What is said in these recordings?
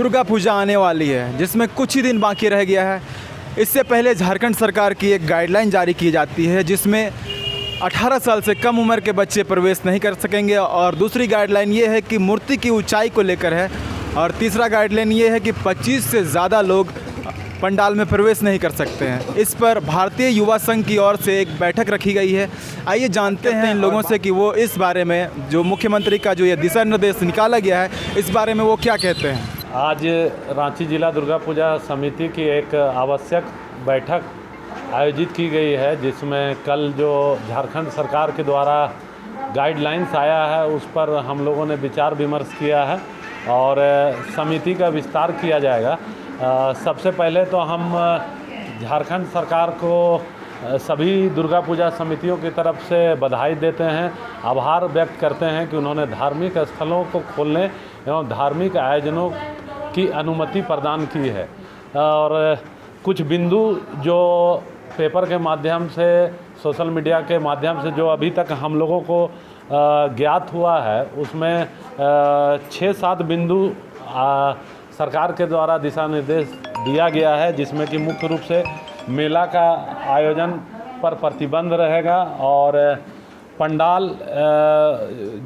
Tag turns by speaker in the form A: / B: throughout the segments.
A: दुर्गा पूजा आने वाली है जिसमें कुछ ही दिन बाकी रह गया है। इससे पहले झारखंड सरकार की एक गाइडलाइन जारी की जाती है जिसमें 18 साल से कम उम्र के बच्चे प्रवेश नहीं कर सकेंगे, और दूसरी गाइडलाइन ये है कि मूर्ति की ऊंचाई को लेकर है, और तीसरा गाइडलाइन ये है कि 25 से ज़्यादा लोग पंडाल में प्रवेश नहीं कर सकते हैं। इस पर भारतीय युवा संघ की ओर से एक बैठक रखी गई है। आइए जानते हैं इन लोगों से कि वो इस बारे में जो मुख्यमंत्री का जो ये दिशा निर्देश निकाला गया है इस बारे में वो क्या कहते हैं।
B: आज रांची जिला दुर्गा पूजा समिति की एक आवश्यक बैठक आयोजित की गई है, जिसमें कल जो झारखंड सरकार के द्वारा गाइडलाइंस आया है उस पर हम लोगों ने विचार विमर्श किया है और समिति का विस्तार किया जाएगा। सबसे पहले तो हम झारखंड सरकार को सभी दुर्गा पूजा समितियों की तरफ से बधाई देते हैं, आभार व्यक्त करते हैं कि उन्होंने धार्मिक स्थलों को खोलने एवं धार्मिक आयोजनों की अनुमति प्रदान की है। और कुछ बिंदु जो पेपर के माध्यम से, सोशल मीडिया के माध्यम से जो अभी तक हम लोगों को ज्ञात हुआ है उसमें 6-7 बिंदु सरकार के द्वारा दिशा निर्देश दिया गया है, जिसमें कि मुख्य रूप से मेला का आयोजन पर प्रतिबंध रहेगा और पंडाल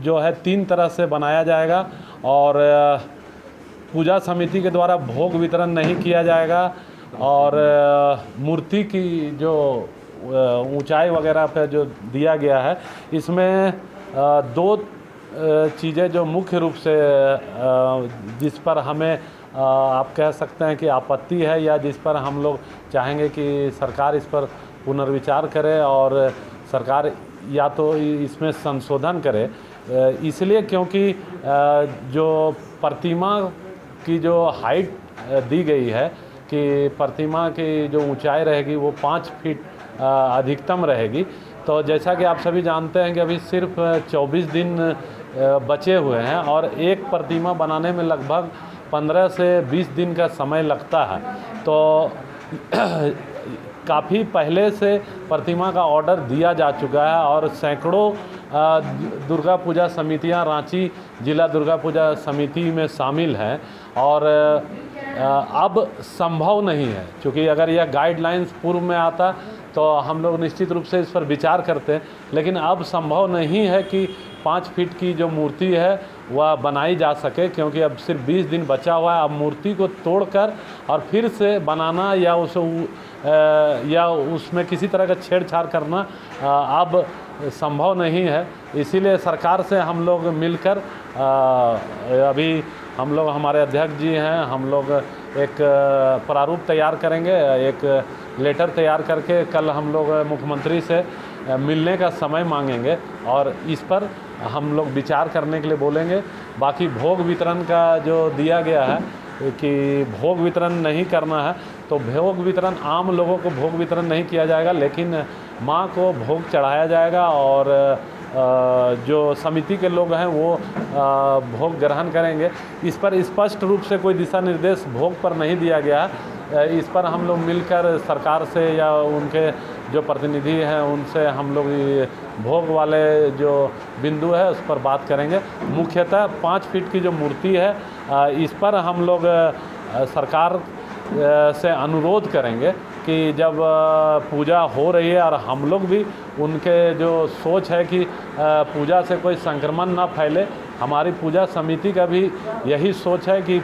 B: जो है 3 तरह से बनाया जाएगा और पूजा समिति के द्वारा भोग वितरण नहीं किया जाएगा और मूर्ति की जो ऊंचाई वगैरह पे जो दिया गया है इसमें 2 चीज़ें जो मुख्य रूप से जिस पर हमें आप कह सकते हैं कि आपत्ति है या जिस पर हम लोग चाहेंगे कि सरकार इस पर पुनर्विचार करे और सरकार या तो इसमें संशोधन करे, इसलिए क्योंकि जो प्रतिमा की जो हाइट दी गई है कि प्रतिमा की जो ऊंचाई रहेगी वो 5 फीट अधिकतम रहेगी। तो जैसा कि आप सभी जानते हैं कि अभी सिर्फ 24 दिन बचे हुए हैं और एक प्रतिमा बनाने में लगभग 15 से 20 दिन का समय लगता है। तो काफ़ी पहले से प्रतिमा का ऑर्डर दिया जा चुका है और सैकड़ों दुर्गा पूजा समितियां रांची जिला दुर्गा पूजा समिति में शामिल हैं और अब संभव नहीं है, क्योंकि अगर यह गाइडलाइंस पूर्व में आता तो हम लोग निश्चित रूप से इस पर विचार करते हैं, लेकिन अब संभव नहीं है कि 5 फीट की जो मूर्ति है वह बनाई जा सके, क्योंकि अब सिर्फ 20 दिन बचा हुआ है। अब मूर्ति को तोड़कर और फिर से बनाना या उसमें किसी तरह का छेड़छाड़ करना अब संभव नहीं है। इसीलिए सरकार से हम लोग मिलकर अभी हम लोग, हमारे अध्यक्ष जी हैं, हम लोग एक प्रारूप तैयार करेंगे, एक लेटर तैयार करके कल हम लोग मुख्यमंत्री से मिलने का समय मांगेंगे और इस पर हम लोग विचार करने के लिए बोलेंगे। बाकी भोग वितरण का जो दिया गया है कि भोग वितरण नहीं करना है, तो भोग वितरण आम लोगों को भोग वितरण नहीं किया जाएगा, लेकिन माँ को भोग चढ़ाया जाएगा और जो समिति के लोग हैं वो भोग ग्रहण करेंगे। इस पर स्पष्ट रूप से कोई दिशा निर्देश भोग पर नहीं दिया गया है। इस पर हम लोग मिलकर सरकार से या उनके जो प्रतिनिधि हैं उनसे हम लोग भोग वाले जो बिंदु है उस पर बात करेंगे। मुख्यतः 5 फीट की जो मूर्ति है इस पर हम लोग सरकार से अनुरोध करेंगे कि जब पूजा हो रही है और हम लोग भी उनके जो सोच है कि पूजा से कोई संक्रमण ना फैले, हमारी पूजा समिति का भी यही सोच है कि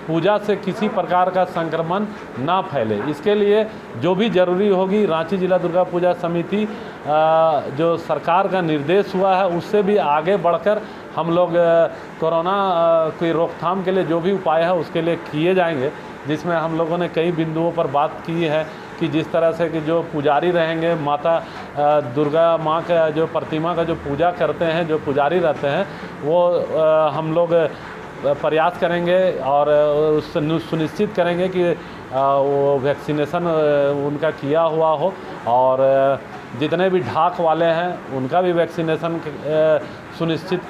B: पूजा से किसी प्रकार का संक्रमण ना फैले। इसके लिए जो भी ज़रूरी होगी रांची जिला दुर्गा पूजा समिति जो सरकार का निर्देश हुआ है उससे भी आगे बढ़कर हम लोग कोरोना की रोकथाम के लिए जो भी उपाय है उसके लिए किए जाएंगे, जिसमें हम लोगों ने कई बिंदुओं पर बात की है कि जिस तरह से कि जो पुजारी रहेंगे, माता दुर्गा माँ का जो प्रतिमा का जो पूजा करते हैं, जो पुजारी रहते हैं, वो हम लोग प्रयास करेंगे और उससे सुनिश्चित करेंगे कि वो वैक्सीनेशन उनका किया हुआ हो और जितने भी ढाक वाले हैं उनका भी वैक्सीनेशन सुनिश्चित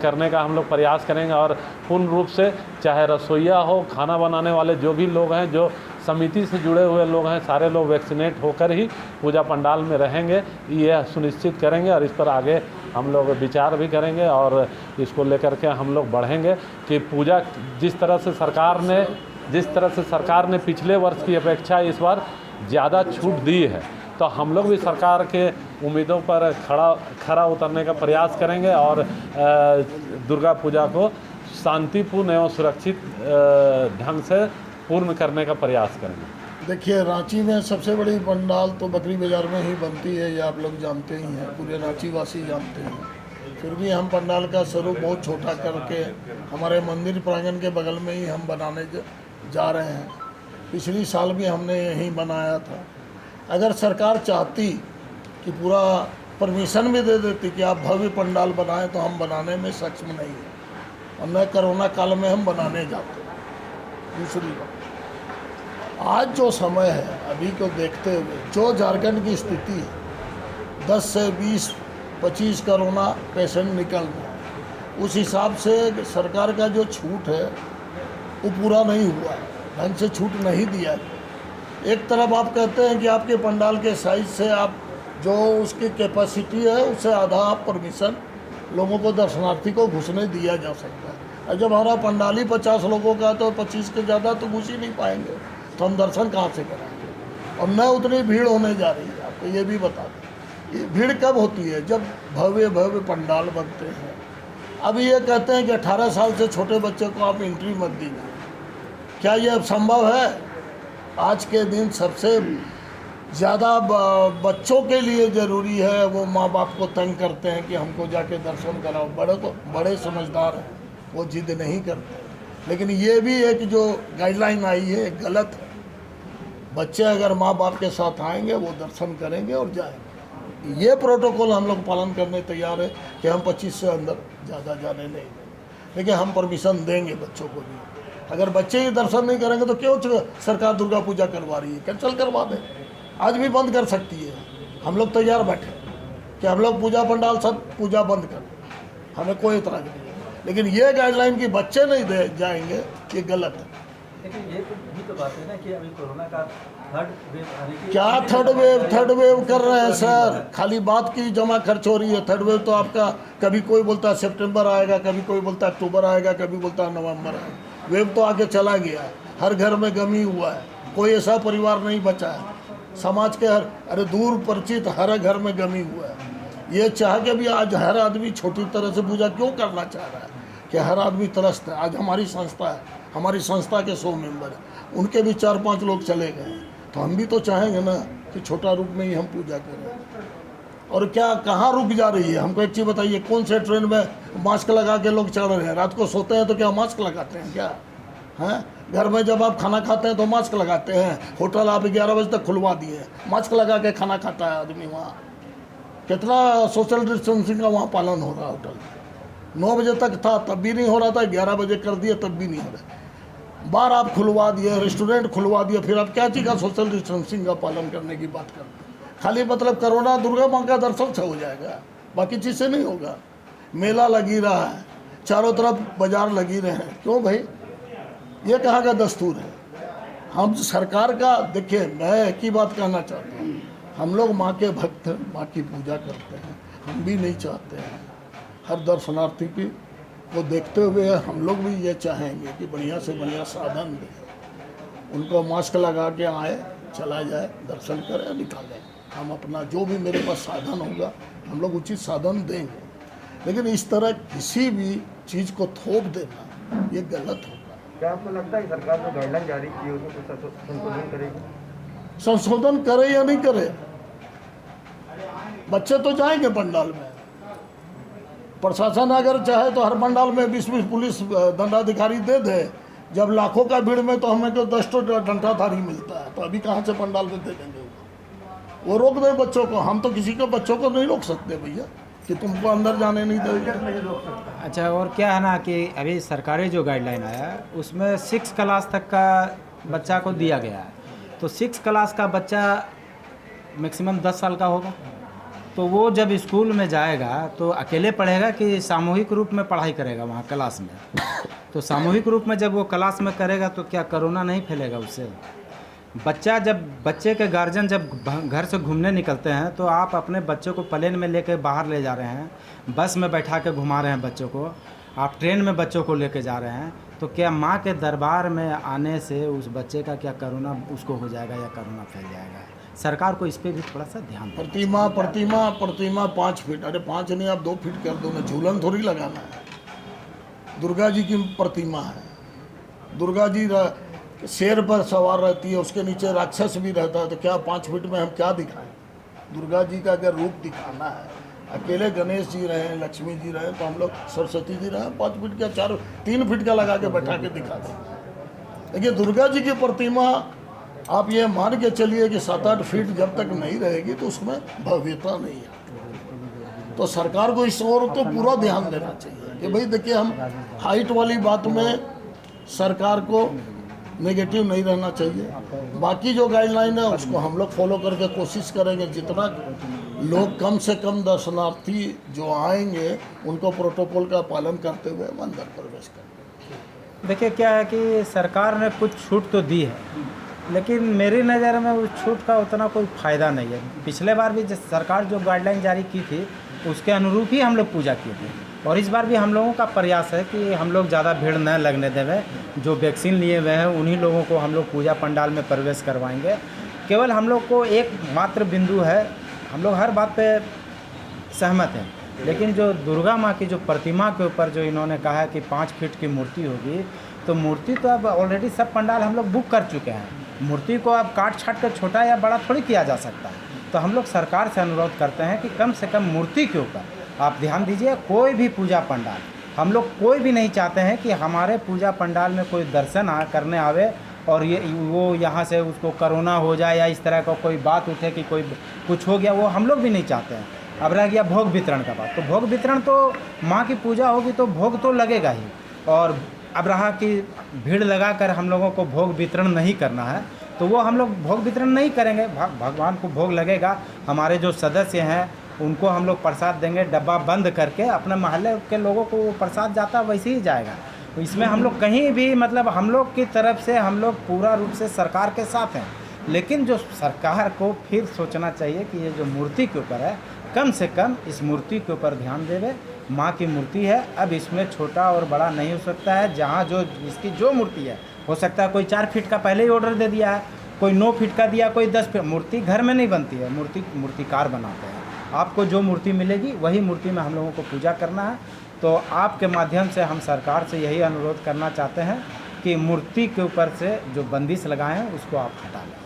B: करने का हम लोग प्रयास करेंगे और पूर्ण रूप से चाहे रसोइया हो, खाना बनाने वाले जो भी लोग हैं जो समिति से जुड़े हुए लोग हैं सारे लोग वैक्सीनेट होकर ही पूजा पंडाल में रहेंगे, ये सुनिश्चित करेंगे और इस पर आगे हम लोग विचार भी करेंगे और इसको लेकर के हम लोग बढ़ेंगे कि पूजा जिस तरह से सरकार ने पिछले वर्ष की अपेक्षा इस बार ज़्यादा छूट दी है, तो हम लोग भी सरकार के उम्मीदों पर खरा उतरने का प्रयास करेंगे और दुर्गा पूजा को शांतिपूर्ण एवं सुरक्षित ढंग से पूर्ण करने का प्रयास करेंगे।
C: देखिए, रांची में सबसे बड़ी पंडाल तो बकरी बाज़ार में ही बनती है, ये आप लोग जानते ही हैं, पूरे रांची वासी जानते हैं। फिर भी हम पंडाल का स्वरूप बहुत छोटा करके हमारे मंदिर प्रांगण के बगल में ही हम बनाने जा रहे हैं। पिछली साल भी हमने यहीं बनाया था। अगर सरकार चाहती कि पूरा परमिशन भी दे देती कि आप भव्य पंडाल बनाएं तो हम बनाने में सक्षम नहीं है, हमने कोरोना काल में हम बनाने जाते। दूसरी बात, आज जो समय है अभी को देखते हुए जो झारखंड की स्थिति है, 10 से 20-25 कोरोना पेशेंट निकल रहे हैं, उस हिसाब से सरकार का जो छूट है वो पूरा नहीं हुआ है, ढंग से छूट नहीं दिया है। एक तरफ आप कहते हैं कि आपके पंडाल के साइज से आप जो उसकी कैपेसिटी है उससे आधा आप परमिशन लोगों को, दर्शनार्थी को घुसने दिया जा सकता है। और जब हमारा पंडाल ही 50 लोगों का तो 25 के ज़्यादा तो घुस ही नहीं पाएंगे, तो हम दर्शन कहाँ से कराएंगे। और न उतनी भीड़ होने जा रही है। आपको ये भी बता दें, ये भीड़ कब होती है? जब भव्य भव्य पंडाल बनते हैं। अभी ये कहते हैं कि 18 साल से छोटे बच्चे को आप एंट्री मत दीजिए, क्या ये संभव है? आज के दिन सबसे ज़्यादा बच्चों के लिए ज़रूरी है, वो माँ बाप को तंग करते हैं कि हमको जाके दर्शन कराओ। बड़े समझदार हैं, वो जिद नहीं करते। लेकिन ये भी एक जो गाइडलाइन आई है गलत है। बच्चे अगर माँ बाप के साथ आएंगे वो दर्शन करेंगे और जाएंगे। ये प्रोटोकॉल हम लोग पालन करने तैयार है कि हम 25 से अंदर ज़्यादा जाने नहीं देंगे, लेकिन हम परमिशन देंगे बच्चों को भी। अगर बच्चे ही दर्शन नहीं करेंगे तो क्यों सरकार दुर्गा पूजा करवा रही है? कैंसिल करवा दें, आज भी बंद कर सकती है। हम लोग तैयार बैठे कि हम लोग पूजा पंडाल सब पूजा बंद कर, हमें कोई इतराज़ नहीं है। लेकिन ये गाइडलाइन कि बच्चे नहीं दे जाएंगे, ये गलत है।
D: लेकिन ये भी तो बात है ना कि अभी कोरोना का थर्ड वेव आने की,
C: क्या थर्ड वेव कर रहे हैं सर? खाली बात की जमा खर्च हो रही है। थर्ड वेव तो आपका कभी कोई बोलता है सितंबर आएगा, कभी कोई बोलता है अक्टूबर आएगा, कभी बोलता है नवंबर आएगा। वेव तो आगे चला गया है, हर घर में गमी हुआ है, कोई ऐसा परिवार नहीं बचा है समाज के दूर परिचित हर घर में गमी हुआ है। ये चाह के भी आज हर आदमी छोटी तरह से पूजा क्यों करना चाह रहा है कि हर आदमी तरसता है। आज हमारी संस्था है, हमारी संस्था के 100 मेंबर हैं, उनके भी 4-5 लोग चले गए हैं, तो हम भी तो चाहेंगे ना कि छोटा रूप में ही हम पूजा करें। और क्या कहाँ रुक जा रही है? हमको एक चीज़ बताइए, कौन से ट्रेन में मास्क लगा के लोग चढ़ रहे हैं? रात को सोते हैं तो क्या मास्क लगाते हैं क्या? हैं, घर में जब आप खाना खाते हैं तो मास्क लगाते हैं। होटल आप 11 बजे तक खुलवा दिए, मास्क लगा के खाना खाता है आदमी। वहाँ कितना सोशल डिस्टेंसिंग का वहाँ पालन हो रहा है। होटल 9 बजे तक था तब भी नहीं हो रहा था, 11 बजे कर दिए तब भी नहीं हो रहा। बार आप खुलवा दिए, रेस्टोरेंट खुलवा दिए, फिर आप क्या चीज़ का सोशल डिस्टेंसिंग का पालन करने की बात करते हैं? खाली मतलब कोरोना दुर्गा माँ का दर्शन से हो जाएगा, बाकी चीज़ से नहीं होगा। मेला लगी रहा है, चारों तरफ बाजार लगी रहे हैं, क्यों भाई? ये कहाँ का दस्तूर है? हम सरकार का देखिए, मैं एक ही बात कहना चाहता हूँ, हम लोग माँ के भक्त हैं, माँ की पूजा करते हैं। हम भी नहीं चाहते हैं हर दर्शनार्थी की को देखते हुए हम लोग भी ये चाहेंगे कि बढ़िया से बढ़िया साधन दें, उनको मास्क लगा के आए, चला जाए, दर्शन करें, निकालें। हम अपना जो भी मेरे पास साधन होगा हम लोग उचित साधन देंगे, लेकिन इस तरह किसी भी चीज़ को थोप देना ये गलत होगा।
D: क्या आपको लगता है सरकार जो गाइडलाइन जारी की है उसमें कुछ संशोधन करेगी?
C: संशोधन करे या नहीं करे, बच्चे तो जाएंगे पंडाल में। प्रशासन अगर चाहे तो हर पंडाल में 20-20 पुलिस दंडाधिकारी दे दे। जब लाखों का भीड़ में तो हमें तो 10 डंडाधारी मिलता है, तो अभी कहाँ से पंडाल में दे देंगे? वो रोक दे बच्चों को। हम तो किसी को बच्चों को नहीं रोक सकते भैया कि तुमको अंदर जाने नहीं देंगे।
E: अच्छा, और क्या है ना कि अभी सरकारी जो गाइडलाइन आया उसमें 6 क्लास तक का बच्चा को दिया गया है। तो 6 क्लास का बच्चा मैक्सिमम 10 साल का होगा, तो वो जब स्कूल में जाएगा तो अकेले पढ़ेगा कि सामूहिक रूप में पढ़ाई करेगा वहाँ क्लास में? तो सामूहिक रूप में जब वो क्लास में करेगा तो क्या कोरोना नहीं फैलेगा उससे? बच्चा जब बच्चे के गार्जियन जब घर से घूमने निकलते हैं तो आप अपने बच्चे को प्लेन में लेके बाहर ले जा रहे हैं, बस में बैठा के घुमा रहे हैं बच्चों को, आप ट्रेन में बच्चों को लेके जा रहे हैं, तो क्या माँ के दरबार में आने से उस बच्चे का क्या कोरोना उसको हो जाएगा या कोरोना फैल जाएगा? सरकार को इस पर भी थोड़ा सा ध्यान दें।
C: प्रतिमा 5 फीट, अरे 5 नहीं आप 2 फीट कर दो ना, झूलन थोड़ी लगाना है। दुर्गा जी की प्रतिमा है, दुर्गा जी शेर पर सवार रहती है, उसके नीचे राक्षस भी रहता है, तो क्या 5 फीट में हम क्या दिखाएं? दुर्गा जी का अगर रूप दिखाना है, अकेले गणेश जी रहे, लक्ष्मी जी रहे, तो हम लोग सरस्वती जी रहे 5 फीट का 3 फीट का लगा के बैठा के दिखा दें। देखिए दुर्गा जी की प्रतिमा आप ये मान के चलिए कि 7-8 फीट जब तक नहीं रहेगी तो उसमें भव्यता नहीं है। तो सरकार को इस ओर तो पूरा ध्यान देना चाहिए कि भाई देखिए हम हाइट वाली बात में सरकार को नेगेटिव नहीं रहना चाहिए। बाकी जो गाइडलाइन है उसको हम लोग फॉलो करके कोशिश करेंगे, जितना लोग कम से कम दर्शनार्थी जो आएंगे उनको प्रोटोकॉल का पालन करते हुए हम अंदर प्रवेश करेंगे।
E: देखिए क्या है कि सरकार ने कुछ छूट तो दी है, लेकिन मेरी नज़र में उस छूट का उतना कोई फ़ायदा नहीं है। पिछले बार भी सरकार जो गाइडलाइन जारी की थी उसके अनुरूप ही हम लोग पूजा किए थे, और इस बार भी हम लोगों का प्रयास है कि हम लोग ज़्यादा भीड़ न लगने देवें। जो वैक्सीन लिए हुए हैं उन्हीं लोगों को हम लोग पूजा पंडाल में प्रवेश करवाएंगे। केवल हम लोग को एक मात्र बिंदु है, हम लोग हर बात पे सहमत हैं, लेकिन जो दुर्गा माँ की जो प्रतिमा के ऊपर जो इन्होंने कहा है कि 5 फीट की मूर्ति होगी, तो मूर्ति तो अब ऑलरेडी सब पंडाल हम लोग बुक कर चुके हैं। मूर्ति को अब काट छाट कर छोटा या बड़ा थोड़ी किया जा सकता है। तो हम लोग सरकार से अनुरोध करते हैं कि कम से कम मूर्ति के ऊपर आप ध्यान दीजिए। कोई भी पूजा पंडाल, हम लोग कोई भी नहीं चाहते हैं कि हमारे पूजा पंडाल में कोई दर्शन करने आवे और वो यहाँ से उसको कोरोना हो जाए या इस तरह का कोई बात उठे कि कोई कुछ हो गया, वो हम लोग भी नहीं चाहते हैं। अब रह गया भोग वितरण का बात, तो भोग वितरण तो माँ की पूजा होगी तो भोग तो लगेगा ही, और अब रहा कि भीड़ लगाकर हम लोगों को भोग वितरण नहीं करना है, तो वो हम लोग भोग वितरण नहीं करेंगे। भगवान को भोग लगेगा, हमारे जो सदस्य हैं उनको हम लोग प्रसाद देंगे, डब्बा बंद करके अपने मोहल्ले के लोगों को वो प्रसाद जाता वैसे ही जाएगा। तो इसमें हम लोग कहीं भी मतलब हम लोग की तरफ से हम लोग पूरा रूप से सरकार के साथ हैं, लेकिन जो सरकार को फिर सोचना चाहिए कि ये जो मूर्ति के ऊपर है, कम से कम इस मूर्ति के ऊपर ध्यान देवे। माँ की मूर्ति है, अब इसमें छोटा और बड़ा नहीं हो सकता है। जहाँ जो इसकी जो मूर्ति है, हो सकता है कोई 4 फीट का पहले ही ऑर्डर दे दिया है, कोई 9 फीट का दिया, कोई 10 फीट। मूर्ति घर में नहीं बनती है, मूर्तिकार बनाते हैं। आपको जो मूर्ति मिलेगी वही मूर्ति में हम लोगों को पूजा करना है। तो आपके माध्यम से हम सरकार से यही अनुरोध करना चाहते हैं कि मूर्ति के ऊपर से जो बंदिश लगाए हैं उसको आप हटा लें।